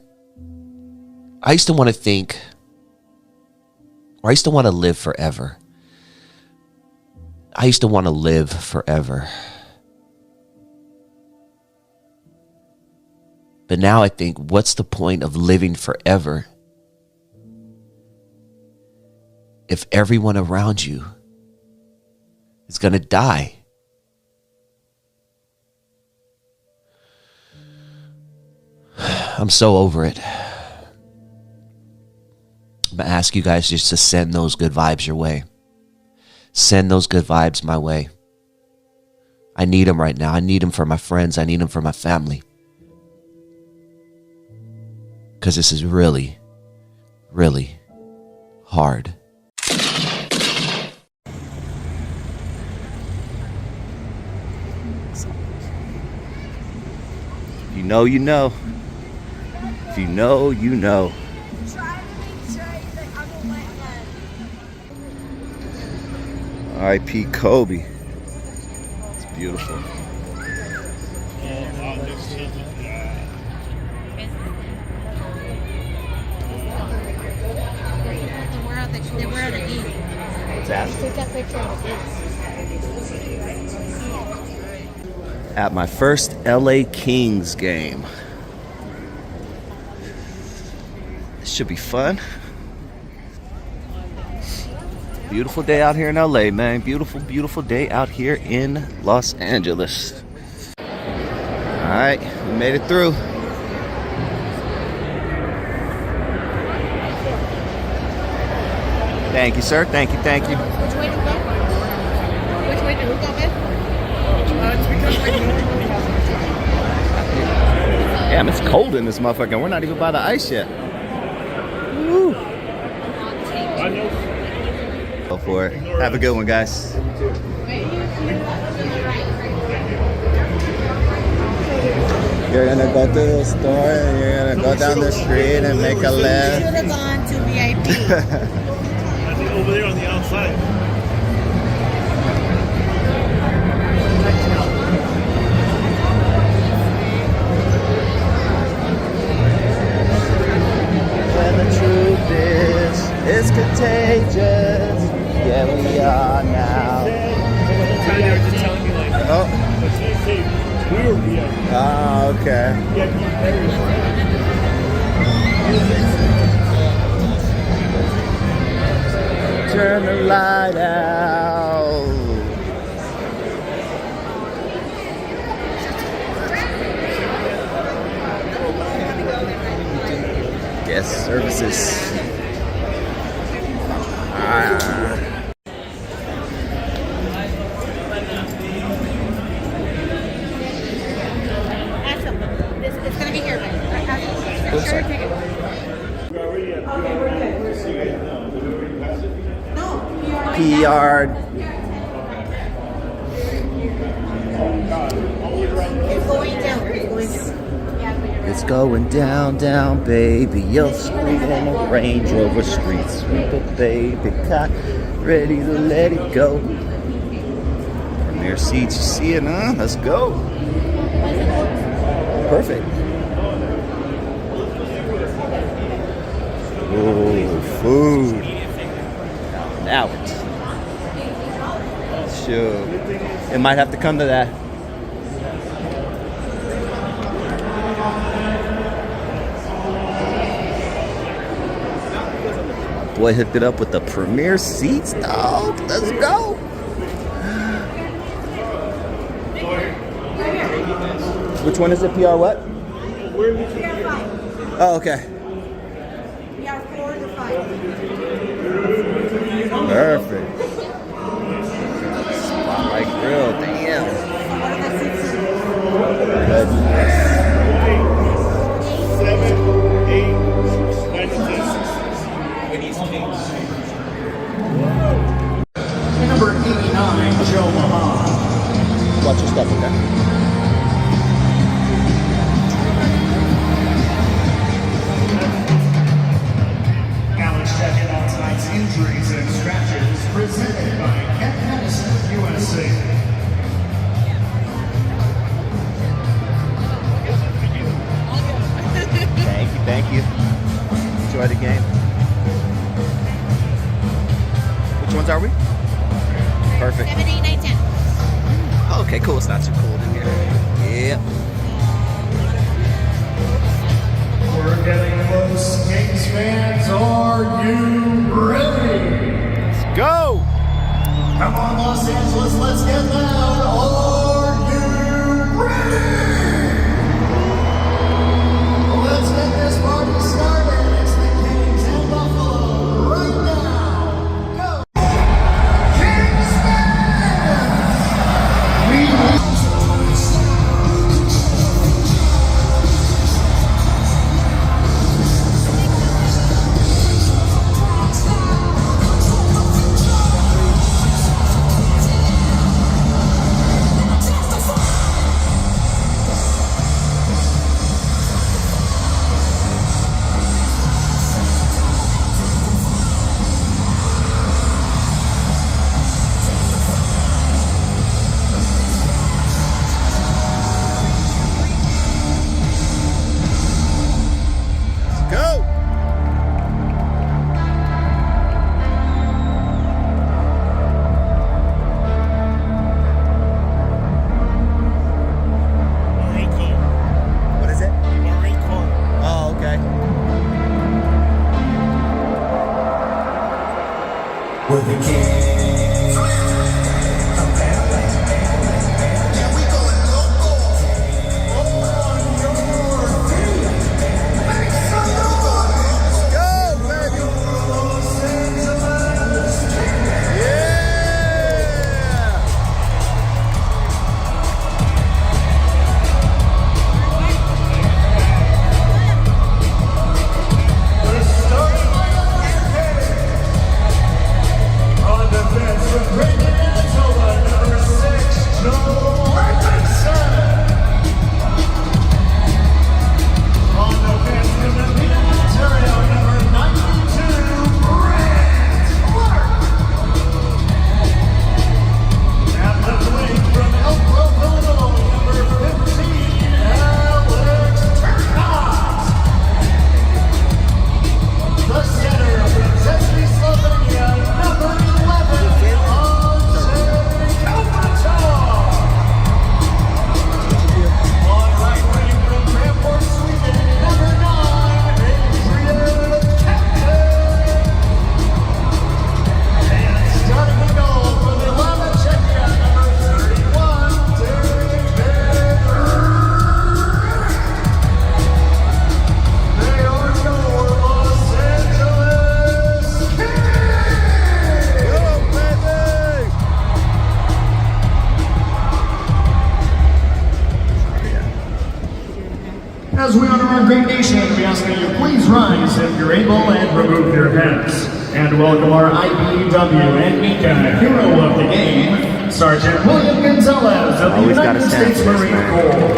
I used to want to live forever. I used to want to live forever. But now I think, what's the point of living forever if everyone around you is going to die? I'm so over it. I'm going to ask you guys just to send those good vibes your way. Send those good vibes my way. I need them right now. I need them for my friends. I need them for my family. Because this is really, really hard. If you know, you know. If you know, you know. R.I.P. Kobe. It's beautiful. What's that? At my first LA Kings game. This should be fun. Beautiful day out here in LA, man. Beautiful, beautiful day out here in Los Angeles. All right, we made it through. Thank you, sir. Thank you, thank you. Which way to go? Which way to go, man? Damn, it's cold in this motherfucker. We're not even by the ice yet. Woo. Go for it. Have a good one, guys. You're gonna go to the store and you're gonna go down the street and make a left. Should have gone to VIP. Over there on the outside. When the truth is, it's contagious. Yeah, we are now. Oh. Oh, okay. Turn the light out. Guest services. It's gonna be here, man. PR. It's going down. It's going down, down, baby. You're screaming on the Range Rover streets. Sweeper, baby, caught, ready to let it go. Premier seats, you see it, huh? Let's go. Perfect. Oh, food. Now it. Sure. It might have to come to that. Boy hooked it up with the premier seats, dog. Let's go. Which one is it? PR what? PR 5. Oh, okay. PR 4 to 5. Perfect. Spotlight grill, damn. Goodness. 7, 8, 9, 10. Number 89, Joe Mahan. Watch your step, okay? Checking on tonight's injuries and scratches presented by Kent Medicine USA. Which ones are we? Perfect. 7, 8, 9, 10. Okay, cool. It's not too cold in here. Yep. We're getting close, Kings fans. Are you ready? Let's go. Come on, Los Angeles, let's get loud. Are you ready? Let's get this party started. It's the Kings and Buffalo right now. Go! Kings fans! With the Kings. As we honor our great nation, we ask that you please rise if you're able and remove your hats. And welcome our IBW and Mika hero of the game, Sergeant William Gonzalez of the United States Marine Corps.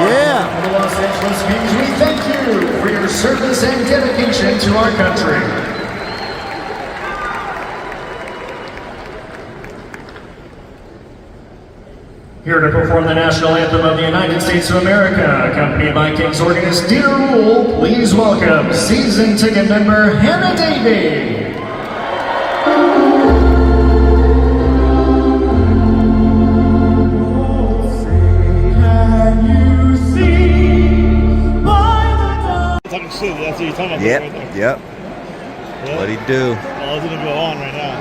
Yeah. For the Los Angeles Kings, we thank you for your service and dedication to our country. Here to perform the national anthem of the United States of America, accompanied by King's organist Dear Rule, please welcome season ticket member Hannah Davey. Talking shit, that's what you're talking about. Yep, right there. yep. What'd he do? Oh, it's gonna go on right now.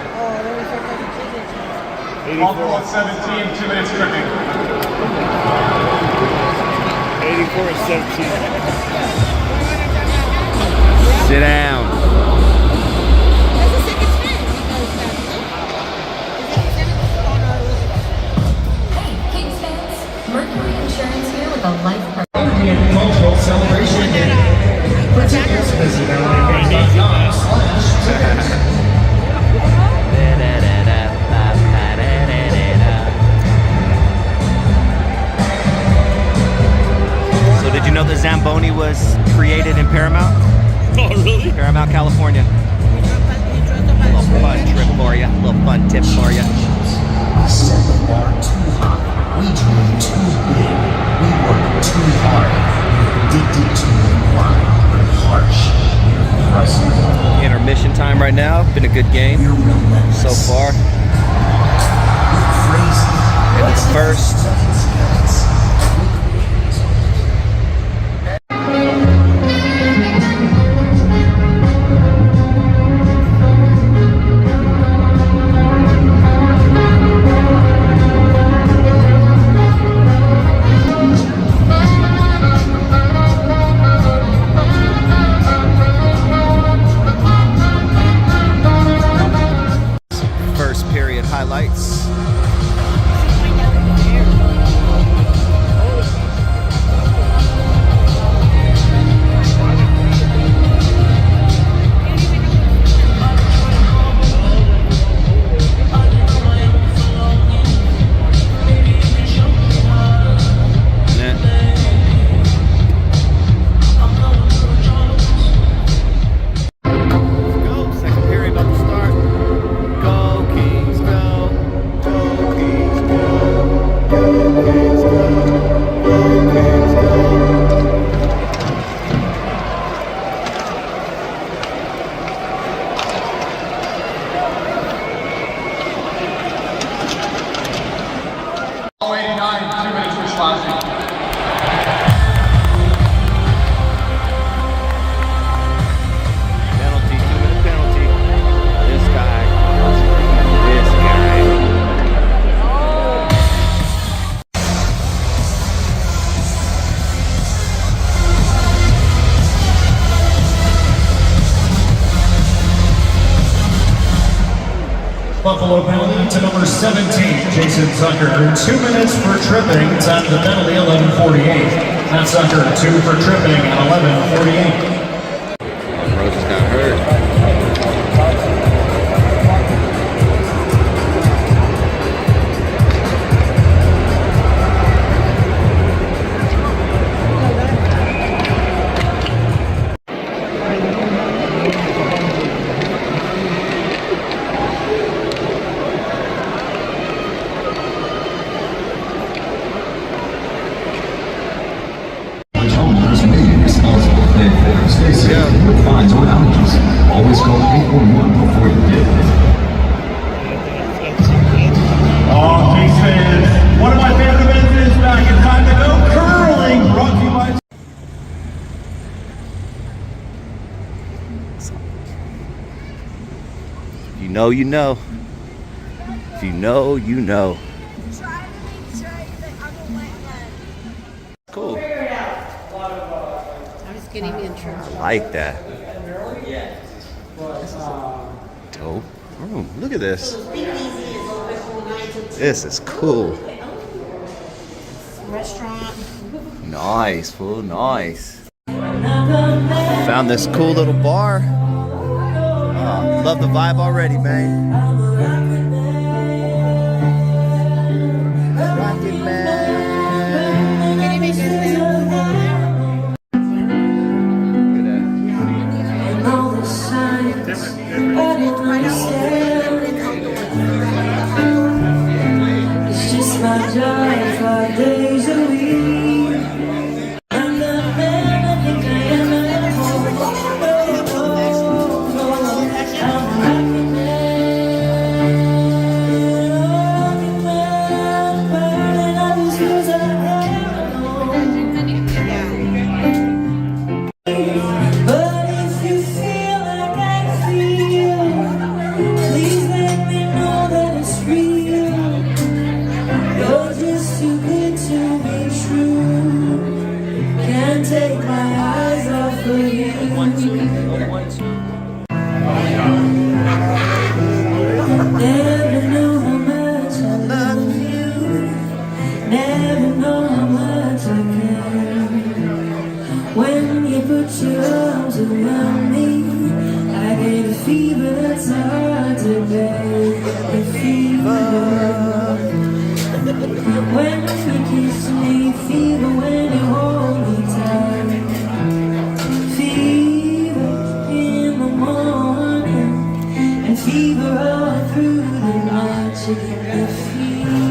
Buffalo 17, 2 minutes cooking. 84-17. Sit down. That's the second time because Hey, Kings fans! Mercury Insurance here with a life Indian cultural celebration day. For tickets, visit LAKings.com/tickets. So did you know the Zamboni was created in Paramount? Oh, really? Paramount, California. A little fun trip for you. A little fun tip for you. We set the bar too high. We dream too big. We work too hard. We're addicted to the grind. We're harsh. We're frustrated. Intermission. intermission time right now. Been a good game so far. And it's first. Highlights. Buffalo penalty to number 17, Jason Zucker. 2 minutes for tripping. Time the penalty, 11:48. Matt Zucker, 2 for tripping at 11:48. Rose just got hurt. Stay safe with fines or allergies. Always call 811 before you get it. Oh, Jason, one of my favorite events is back in time to go curling. Brought to you by... If you know, you know. If you know, you know. Cool. Getting me in trouble. I like that. Dope room. Look at this. This is cool. Restaurant. Nice, fool. Nice. Found this cool little bar. Love the vibe already, man. Rockin' man. It's just my job 5 days a week. I'm the man I think I am at home. Fever all through the night, you get the fever.